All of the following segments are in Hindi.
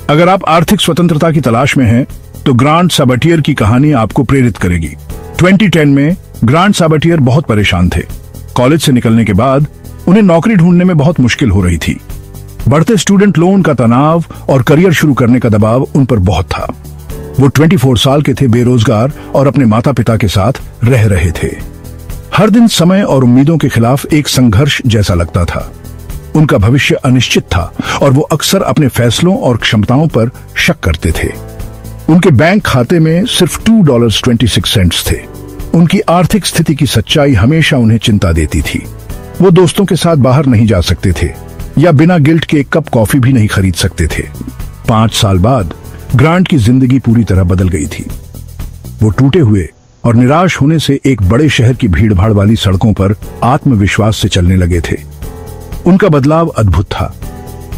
अगर आप आर्थिक स्वतंत्रता की तलाश में हैं, तो ग्रांट साबटियर की कहानी आपको प्रेरित करेगी। 2010 में ग्रांट साबटियर बहुत परेशान थे। कॉलेज से निकलने के बाद उन्हें नौकरी ढूंढने में बहुत मुश्किल हो रही थी। बढ़ते स्टूडेंट लोन का तनाव और करियर शुरू करने का दबाव उन पर बहुत था। वो 24 साल के थे, बेरोजगार और अपने माता पिता के साथ रह रहे थे। हर दिन समय और उम्मीदों के खिलाफ एक संघर्ष जैसा लगता था। उनका भविष्य अनिश्चित था और वो अक्सर अपने फैसलों और क्षमताओं पर शक करते थे। उनके बैंक खाते में सिर्फ $2.26 थे। उनकी आर्थिक स्थिति की सच्चाई हमेशा उन्हें चिंता देती थी। वो दोस्तों के साथ बाहर नहीं जा सकते थे या बिना गिल्ट के एक कप कॉफी भी नहीं खरीद सकते थे। 5 साल बाद ग्रांट की जिंदगी पूरी तरह बदल गई थी। वो टूटे हुए और निराश होने से एक बड़े शहर की भीड़भाड़ वाली सड़कों पर आत्मविश्वास से चलने लगे थे। उनका बदलाव अद्भुत था।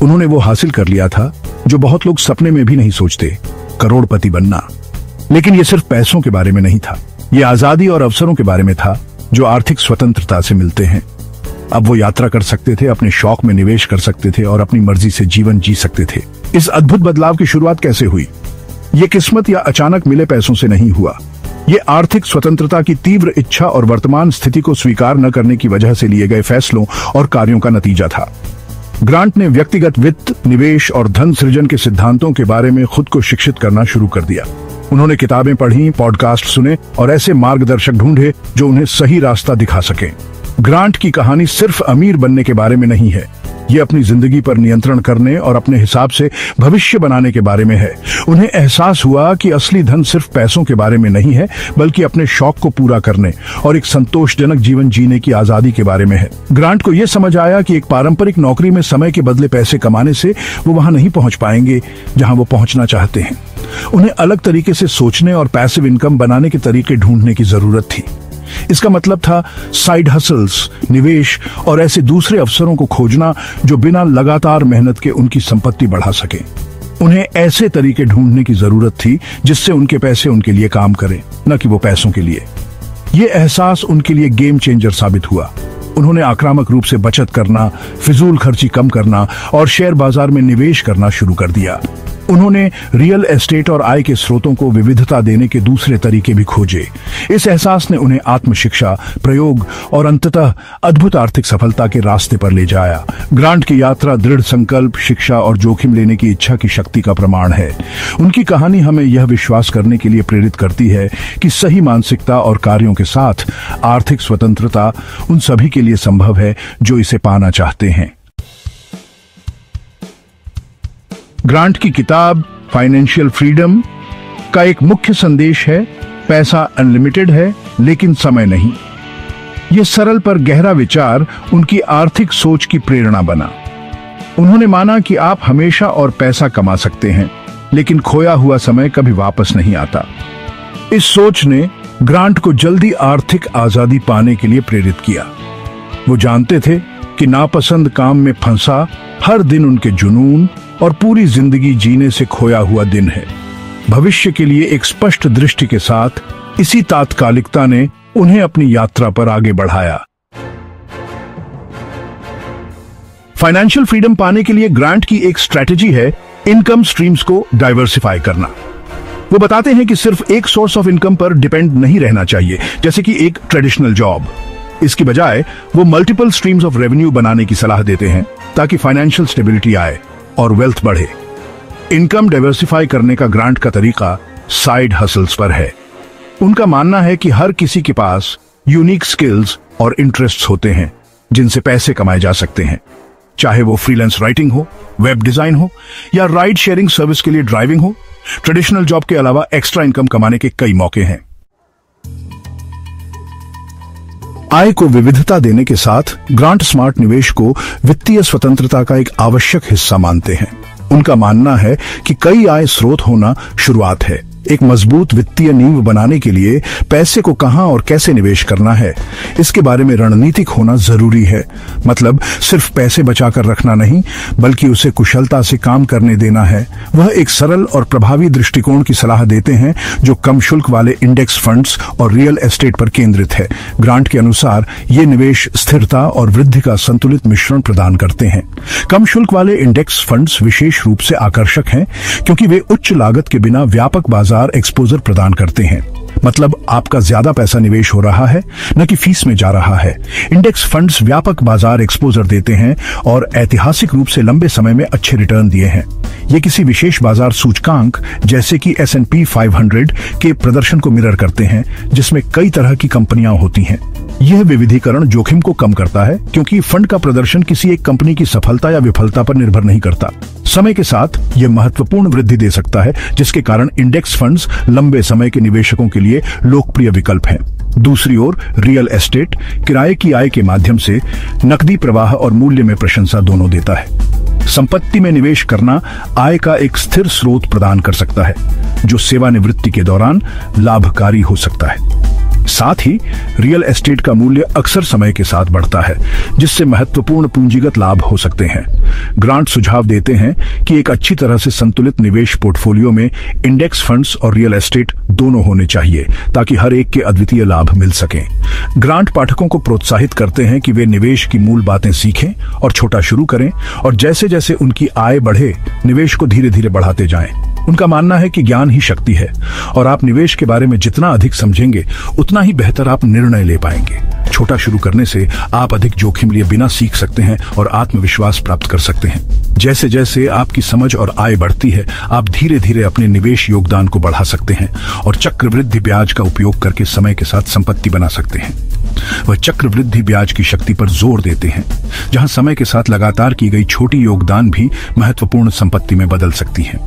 उन्होंने वो हासिल कर लिया था जो बहुत लोग सपने में भी नहीं सोचते, करोड़पति बनना। लेकिन ये सिर्फ पैसों के बारे में नहीं था, ये आजादी और अवसरों के बारे में था जो आर्थिक स्वतंत्रता से मिलते हैं। अब वो यात्रा कर सकते थे, अपने शौक में निवेश कर सकते थे और अपनी मर्जी से जीवन जी सकते थे। इस अद्भुत बदलाव की शुरुआत कैसे हुई? ये किस्मत या अचानक मिले पैसों से नहीं हुआ। ये आर्थिक स्वतंत्रता की तीव्र इच्छा और वर्तमान स्थिति को स्वीकार न करने की वजह से लिए गए फैसलों और कार्यों का नतीजा था। ग्रांट ने व्यक्तिगत वित्त, निवेश और धन सृजन के सिद्धांतों के बारे में खुद को शिक्षित करना शुरू कर दिया। उन्होंने किताबें पढ़ी, पॉडकास्ट सुने और ऐसे मार्गदर्शक ढूंढे जो उन्हें सही रास्ता दिखा सके। ग्रांट की कहानी सिर्फ अमीर बनने के बारे में नहीं है, ये अपनी जिंदगी पर नियंत्रण करने और अपने हिसाब से भविष्य बनाने के बारे में है। उन्हें एहसास हुआ कि असली धन सिर्फ पैसों के बारे में नहीं है, बल्कि अपने शौक को पूरा करने और एक संतोषजनक जीवन जीने की आजादी के बारे में है। ग्रांट को यह समझ आया कि एक पारंपरिक नौकरी में समय के बदले पैसे कमाने से वो वहां नहीं पहुंच पाएंगे जहां वो पहुंचना चाहते हैं। उन्हें अलग तरीके से सोचने और पैसिव इनकम बनाने के तरीके ढूंढने की जरूरत थी। इसका मतलब था साइड हसल्स, निवेश और ऐसे दूसरे अवसरों को खोजना जो बिना लगातार मेहनत के उनकी संपत्ति बढ़ा सके। उन्हें ऐसे तरीके ढूंढने की जरूरत थी जिससे उनके पैसे उनके लिए काम करें, न कि वो पैसों के लिए। ये एहसास उनके लिए गेम चेंजर साबित हुआ। उन्होंने आक्रामक रूप से बचत करना, फिजूल खर्ची कम करना और शेयर बाजार में निवेश करना शुरू कर दिया। उन्होंने रियल एस्टेट और आय के स्रोतों को विविधता देने के दूसरे तरीके भी खोजे। इस एहसास ने उन्हें आत्मशिक्षा, प्रयोग और अंततः अद्भुत आर्थिक सफलता के रास्ते पर ले जाया। ग्रांट की यात्रा दृढ़ संकल्प, शिक्षा और जोखिम लेने की इच्छा की शक्ति का प्रमाण है। उनकी कहानी हमें यह विश्वास करने के लिए प्रेरित करती है कि सही मानसिकता और कार्यों के साथ आर्थिक स्वतंत्रता उन सभी के लिए संभव है जो इसे पाना चाहते हैं। ग्रांट की किताब फाइनेंशियल फ्रीडम का एक मुख्य संदेश है, पैसा अनलिमिटेड है लेकिन समय नहीं। यह सरल पर गहरा विचार उनकी आर्थिक सोच की प्रेरणा बना। उन्होंने माना कि आप हमेशा और पैसा कमा सकते हैं, लेकिन खोया हुआ समय कभी वापस नहीं आता। इस सोच ने ग्रांट को जल्दी आर्थिक आजादी पाने के लिए प्रेरित किया। वो जानते थे कि नापसंद काम में फंसा हर दिन उनके जुनून और पूरी जिंदगी जीने से खोया हुआ दिन है। भविष्य के लिए एक स्पष्ट दृष्टि के साथ इसी तात्कालिकता ने उन्हें अपनी यात्रा पर आगे बढ़ाया। फाइनेंशियल फ्रीडम पाने के लिए ग्रांट की एक स्ट्रेटेजी है इनकम स्ट्रीम्स को डाइवर्सिफाई करना। वो बताते हैं कि सिर्फ एक सोर्स ऑफ इनकम पर डिपेंड नहीं रहना चाहिए, जैसे कि एक ट्रेडिशनल जॉब। इसकी बजाय वो मल्टीपल स्ट्रीम्स ऑफ रेवेन्यू बनाने की सलाह देते हैं ताकि फाइनेंशियल स्टेबिलिटी आए और वेल्थ बढ़े। इनकम डाइवर्सिफाई करने का ग्रांट का तरीका साइड हसल्स पर है। उनका मानना है कि हर किसी के पास यूनिक स्किल्स और इंटरेस्ट्स होते हैं जिनसे पैसे कमाए जा सकते हैं, चाहे वो फ्रीलांस राइटिंग हो, वेब डिजाइन हो या राइड शेयरिंग सर्विस के लिए ड्राइविंग हो। ट्रेडिशनल जॉब के अलावा एक्स्ट्रा इनकम कमाने के कई मौके हैं। आय को विविधता देने के साथ ग्रांट स्मार्ट निवेश को वित्तीय स्वतंत्रता का एक आवश्यक हिस्सा मानते हैं। उनका मानना है कि कई आय स्रोत होना शुरुआत है, एक मजबूत वित्तीय नींव बनाने के लिए पैसे को कहां और कैसे निवेश करना है, इसके बारे में रणनीतिक होना जरूरी है। मतलब सिर्फ पैसे बचाकर रखना नहीं, बल्कि उसे कुशलता से काम करने देना है। वह एक सरल और प्रभावी दृष्टिकोण की सलाह देते हैं जो कम शुल्क वाले इंडेक्स फंड्स और रियल एस्टेट पर केंद्रित है। ग्रांट के अनुसार ये निवेश स्थिरता और वृद्धि का संतुलित मिश्रण प्रदान करते हैं। कम शुल्क वाले इंडेक्स फंड्स विशेष रूप से आकर्षक हैं क्योंकि वे उच्च लागत के बिना व्यापक बाजार एक्सपोजर प्रदान करते हैं। मतलब आपका ज्यादा पैसा निवेश हो रहा है, न कि फीस में जा रहा है। इंडेक्स फंड्स व्यापक बाजार एक्सपोजर देते हैं और ऐतिहासिक रूप से लंबे समय में अच्छे रिटर्न दिए हैं। ये किसी विशेष बाजार सूचकांक जैसे कि S&P 500 के प्रदर्शन को मिरर करते हैं, जिसमें कई तरह की कंपनियां होती हैं। यह विविधीकरण जोखिम को कम करता है क्योंकि फंड का प्रदर्शन किसी एक कंपनी की सफलता या विफलता पर निर्भर नहीं करता। समय के साथ यह महत्वपूर्ण वृद्धि दे सकता है, जिसके कारण इंडेक्स फंड्स लंबे समय के निवेशकों के लिए लोकप्रिय विकल्प हैं। दूसरी ओर रियल एस्टेट किराए की आय के माध्यम से नकदी प्रवाह और मूल्य में प्रशंसा दोनों देता है। संपत्ति में निवेश करना आय का एक स्थिर स्रोत प्रदान कर सकता है, जो सेवानिवृत्ति के दौरान लाभकारी हो सकता है। साथ ही रियल एस्टेट का मूल्य अक्सर समय के साथ बढ़ता है, जिससे महत्वपूर्ण पूंजीगत लाभ हो सकते हैं। ग्रांट सुझाव देते हैं कि एक अच्छी तरह से संतुलित निवेश पोर्टफोलियो में इंडेक्स फंड्स और रियल एस्टेट दोनों होने चाहिए, ताकि हर एक के अद्वितीय लाभ मिल सकें। ग्रांट पाठकों को प्रोत्साहित करते हैं कि वे निवेश की मूल बातें सीखें और छोटा शुरू करें, और जैसे जैसे उनकी आय बढ़े, निवेश को धीरे धीरे बढ़ाते जाएं। उनका मानना है कि ज्ञान ही शक्ति है, और आप निवेश के बारे में जितना अधिक समझेंगे, उतना ही बेहतर आप निर्णय ले पाएंगे। छोटा शुरू करने से आप अधिक जोखिम लिए बिना सीख सकते हैं और आत्मविश्वास प्राप्त कर सकते हैं। जैसे जैसे आपकी समझ और आय बढ़ती है, आप धीरे धीरे अपने निवेश योगदान को बढ़ा सकते हैं और चक्रवृद्धि ब्याज का उपयोग करके समय के साथ संपत्ति बना सकते हैं। वह चक्रवृद्धि ब्याज की शक्ति पर जोर देते हैं, जहां समय के साथ लगातार की गई छोटी योगदान भी महत्वपूर्ण संपत्ति में बदल सकती है।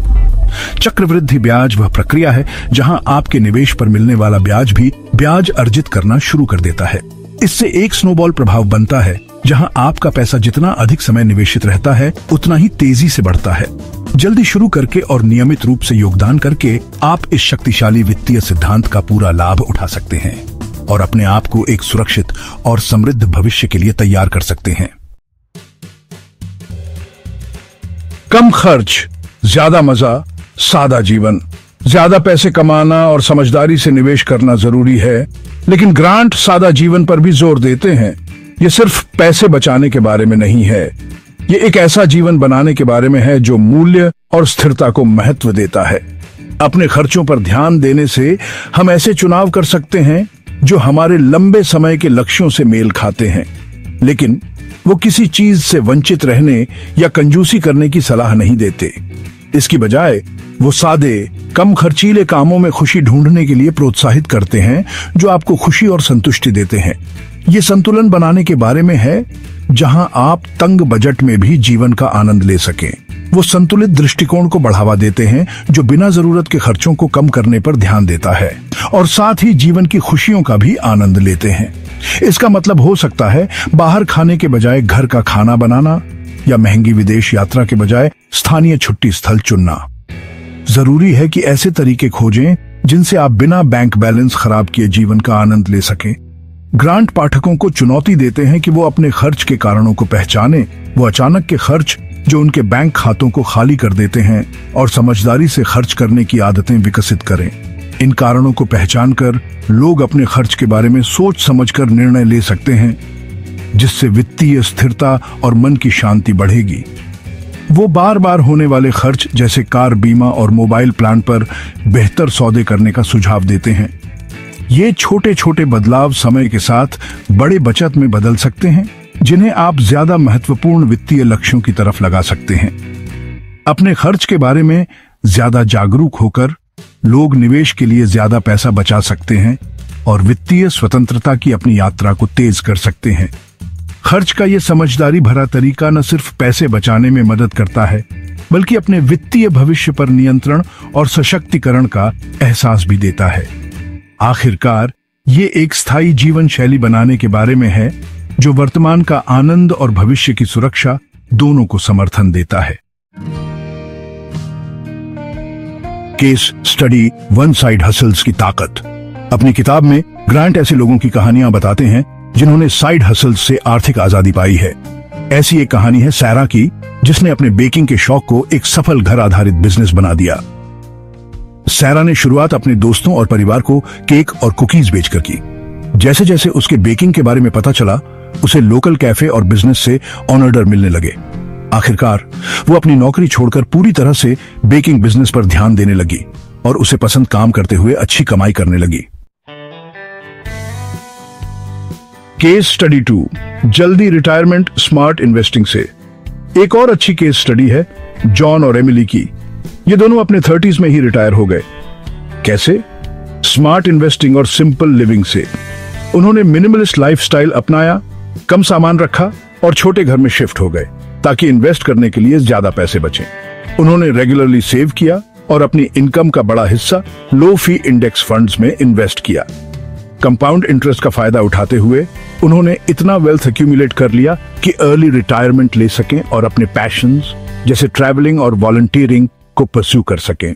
चक्रवृद्धि ब्याज वह प्रक्रिया है जहां आपके निवेश पर मिलने वाला ब्याज भी ब्याज अर्जित करना शुरू कर देता है। इससे एक स्नोबॉल प्रभाव बनता है, जहां आपका पैसा जितना अधिक समय निवेशित रहता है, उतना ही तेजी से बढ़ता है। जल्दी शुरू करके और नियमित रूप से योगदान करके आप इस शक्तिशाली वित्तीय सिद्धांत का पूरा लाभ उठा सकते हैं और अपने आप को एक सुरक्षित और समृद्ध भविष्य के लिए तैयार कर सकते हैं। कम खर्च, ज्यादा मजा, सादा जीवन। ज्यादा पैसे कमाना और समझदारी से निवेश करना जरूरी है, लेकिन ग्रांट सादा जीवन पर भी जोर देते हैं। ये सिर्फ पैसे बचाने के बारे में नहीं है, ये एक ऐसा जीवन बनाने के बारे में है जो मूल्य और स्थिरता को महत्व देता है। अपने खर्चों पर ध्यान देने से हम ऐसे चुनाव कर सकते हैं जो हमारे लंबे समय के लक्ष्यों से मेल खाते हैं, लेकिन वो किसी चीज से वंचित रहने या कंजूसी करने की सलाह नहीं देते। इसकी बजाय वो सादे, कम खर्चीले कामों में खुशी ढूंढने के लिए प्रोत्साहित करते हैं जो आपको खुशी और संतुष्टि देते हैं। ये संतुलन बनाने के बारे में है जहां आप तंग बजट में भी जीवन का आनंद ले सकें। वो संतुलित दृष्टिकोण को बढ़ावा देते हैं जो बिना जरूरत के खर्चों को कम करने पर ध्यान देता है और साथ ही जीवन की खुशियों का भी आनंद लेते हैं। इसका मतलब हो सकता है बाहर खाने के बजाय घर का खाना बनाना, या महंगी विदेश यात्रा के बजाय स्थानीय छुट्टी स्थल चुनना। जरूरी है कि ऐसे तरीके खोजें जिनसे आप बिना बैंक बैलेंस खराब किए जीवन का आनंद ले सकें। ग्रांट पाठकों को चुनौती देते हैं कि वो अपने खर्च के कारणों को पहचानें, वो अचानक के खर्च जो उनके बैंक खातों को खाली कर देते हैं, और समझदारी से खर्च करने की आदतें विकसित करें। इन कारणों को पहचानकर लोग अपने खर्च के बारे में सोच समझकर निर्णय ले सकते हैं, जिससे वित्तीय स्थिरता और मन की शांति बढ़ेगी। वो बार बार होने वाले खर्च जैसे कार बीमा और मोबाइल प्लान पर बेहतर सौदे करने का सुझाव देते हैं। ये छोटे छोटे बदलाव समय के साथ बड़े बचत में बदल सकते हैं, जिन्हें आप ज्यादा महत्वपूर्ण वित्तीय लक्ष्यों की तरफ लगा सकते हैं। अपने खर्च के बारे में ज्यादा जागरूक होकर लोग निवेश के लिए ज्यादा पैसा बचा सकते हैं और वित्तीय स्वतंत्रता की अपनी यात्रा को तेज कर सकते हैं। खर्च का ये समझदारी भरा तरीका न सिर्फ पैसे बचाने में मदद करता है, बल्कि अपने वित्तीय भविष्य पर नियंत्रण और सशक्तिकरण का एहसास भी देता है। आखिरकार ये एक स्थायी जीवन शैली बनाने के बारे में है जो वर्तमान का आनंद और भविष्य की सुरक्षा दोनों को समर्थन देता है। Case study one side hustles की ताकत। अपनी किताब में ग्रांट ऐसे लोगों की कहानियां बताते हैं जिन्होंने साइड हसल्स से आर्थिक आजादी पाई है। ऐसी एक कहानी है सैरा की, जिसने अपने बेकिंग के शौक को एक सफल घर आधारित बिजनेस बना दिया। सैरा ने शुरुआत अपने दोस्तों और परिवार को केक और कुकीज बेचकर की। जैसे जैसे उसके बेकिंग के बारे में पता चला, उसे लोकल कैफे और बिजनेस से ऑर्डर मिलने लगे। आखिरकार वो अपनी नौकरी छोड़कर पूरी तरह से बेकिंग बिजनेस पर ध्यान देने लगी और उसे पसंद काम करते हुए अच्छी कमाई करने लगी। केस स्टडी 2, जल्दी रिटायरमेंट स्मार्ट इन्वेस्टिंग से। एक और अच्छी केस स्टडी है जॉन और एमिली की। ये दोनों अपने 30s में ही रिटायर हो गए। कैसे? स्मार्ट इन्वेस्टिंग और सिंपल लिविंग से। उन्होंने मिनिमलिस्ट लाइफस्टाइल अपनाया, कम सामान रखा और छोटे घर में शिफ्ट हो गए ताकि इन्वेस्ट करने के लिए ज्यादा पैसे बचें। उन्होंने रेगुलरली सेव किया और अपनी इनकम का बड़ा हिस्सा लो फी इंडेक्स फंड्स में इन्वेस्ट किया। कंपाउंड इंटरेस्ट का फायदा उठाते हुए उन्होंने इतना वेल्थ एक्यूमुलेट कर लिया कि अर्ली रिटायरमेंट ले सकें और अपने पैशंस जैसे ट्रैवलिंग और वॉलंटियरिंग को परस्यू कर सकें।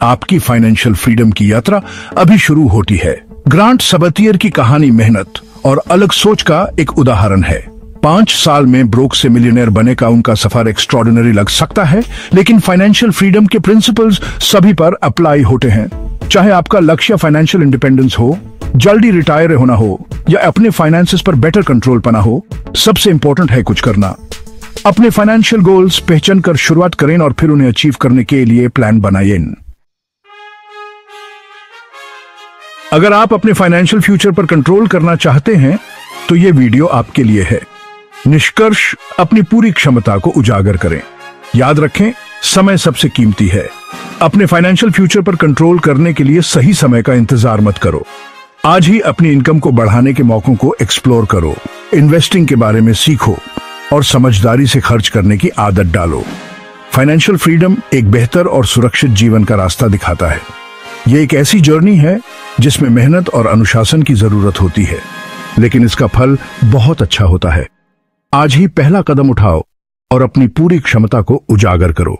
आपकी फाइनेंशियल फ्रीडम की यात्रा अभी शुरू होती है। ग्रांट सबेटियर की कहानी मेहनत और अलग सोच का एक उदाहरण है। 5 साल में ब्रोक से मिलियनेयर बने का उनका सफर एक्स्ट्रॉर्डिनरी लग सकता है, लेकिन फाइनेंशियल फ्रीडम के प्रिंसिपल्स सभी पर अप्लाई होते हैं। चाहे आपका लक्ष्य फाइनेंशियल इंडिपेंडेंस हो, जल्दी रिटायर होना हो या अपने फाइनेंसेस पर बेटर कंट्रोल पाना हो, सबसे इंपॉर्टेंट है कुछ करना। अपने फाइनेंशियल गोल्स पहचान कर शुरुआत करें और फिर उन्हें अचीव करने के लिए प्लान बनाएं। अगर आप अपने फाइनेंशियल फ्यूचर पर कंट्रोल करना चाहते हैं तो यह वीडियो आपके लिए है। निष्कर्ष, अपनी पूरी क्षमता को उजागर करें। याद रखें, समय सबसे कीमती है। अपने फाइनेंशियल फ्यूचर पर कंट्रोल करने के लिए सही समय का इंतजार मत करो। आज ही अपनी इनकम को बढ़ाने के मौकों को एक्सप्लोर करो, इन्वेस्टिंग के बारे में सीखो और समझदारी से खर्च करने की आदत डालो। फाइनेंशियल फ्रीडम एक बेहतर और सुरक्षित जीवन का रास्ता दिखाता है। यह एक ऐसी जर्नी है जिसमें मेहनत और अनुशासन की जरूरत होती है, लेकिन इसका फल बहुत अच्छा होता है। आज ही पहला कदम उठाओ और अपनी पूरी क्षमता को उजागर करो।